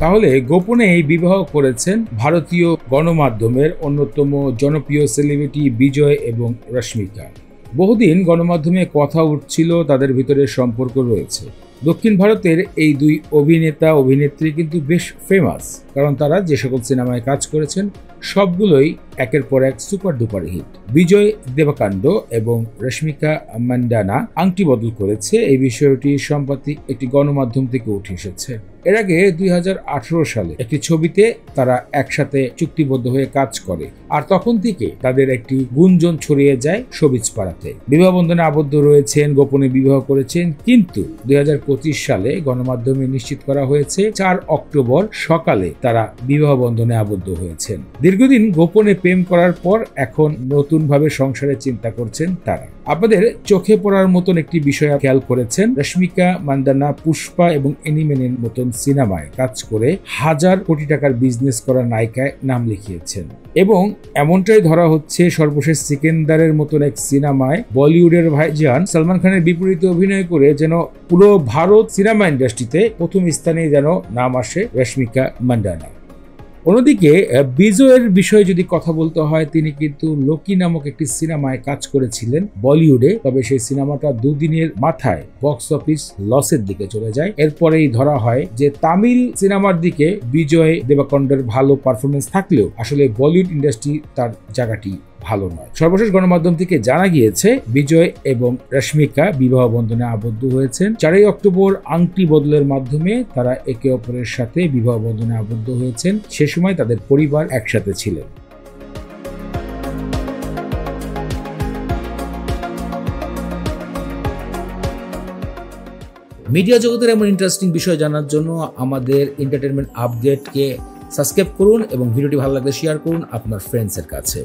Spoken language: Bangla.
তাহলে গোপনে এই বিবাহ করেছেন ভারতীয় গণমাধ্যমের অন্যতম জনপ্রিয় সেলিব্রিটি বিজয় এবং রশ্মিকা। বহুদিন গণমাধ্যমে কথা উঠছিল তাদের ভিতরে সম্পর্ক রয়েছে। দক্ষিণ ভারতের এই দুই অভিনেতা অভিনেত্রী কিন্তু বেশ ফেমাস, কারণ তারা যে সকল সিনেমায় কাজ করেছেন সবগুলোই একের পর এক সুপার ডুপার হিট। বিজয় দেবকাণ্ড এবং রশ্মিকা মান্দানা আংটি বদল করেছে, এই বিষয়টি সম্প্রতি একটি গণমাধ্যম থেকে উঠে এসেছে। এর আগে 2018 সালে একটি ছবিতে তারা একসাথে চুক্তিবদ্ধ হয়ে কাজ করে, আর তখন থেকে তাদের একটি গুঞ্জন ছড়িয়ে যায় শোবিজ পাড়াতে। বিবাহ বন্ধনে আবদ্ধ রয়েছেন, গোপনে বিবাহ করেছেন, কিন্তু 2025 সালে গণমাধ্যমে নিশ্চিত করা হয়েছে 4 অক্টোবর সকালে তারা বিবাহ বন্ধনে আবদ্ধ হয়েছেন। দীর্ঘদিন গোপনে প্রেম করার পর এখন নতুন ভাবে সংসারের চিন্তা করছেন তারা। আপনাদের চোখে পড়ার মতন একটি বিষয় খেয়াল করেছেন, রশ্মিকা মান্দানা পুষ্পা এবং এনিমেনের মতন সিনেমায় কাজ করে হাজার কোটি টাকার বিজনেস করা নায়িকায় নাম লিখিয়েছেন, এবং এমনটাই ধরা হচ্ছে সর্বশেষ সিকেন্দারের মতন এক সিনেমায় বলিউডের ভাইজান সালমান খানের বিপরীতে অভিনয় করে যেন পুরো ভারত সিনেমা ইন্ডাস্ট্রিতে প্রথম স্থানে যেন নাম আসে রশ্মিকা মান্দানা। অন্যদিকে বিজয়ের বিষয়ে যদি কথা বলতে হয়, তিনি কিন্তু লোকি নামক একটি সিনেমায় কাজ করেছিলেন বলিউডে, তবে সেই সিনেমাটা দুদিনের মাথায় বক্স অফিস লসের দিকে চলে যায়। এরপরেই ধরা হয় যে তামিল সিনেমার দিকে বিজয় দেবকাণ্ডের ভালো পারফরমেন্স থাকলেও আসলে বলিউড ইন্ডাস্ট্রি তার জায়গাটি ভালো নয়। সর্বশেষ গণমাধ্যম থেকে জানা গিয়েছে বিজয় এবং রশ্মিকা বিবাহ বন্ধনে আবদ্ধ হয়েছেন। 4 অক্টোবর আংটি বদলের মাধ্যমে তারা একে অপরের সাথে বিবাহ বন্ধনে আবদ্ধ হয়েছেন। সে সময় তাদের পরিবার একসাথে ছিলেন। মিডিয়া জগতের এমন ইন্টারেস্টিং বিষয় জানার জন্য আমাদের এন্টারটেইনমেন্ট আপডেটকে সাবস্ক্রাইব করুন এবং ভিডিওটি ভালো লাগলে শেয়ার করুন আপনার ফ্রেন্ডসের কাছে।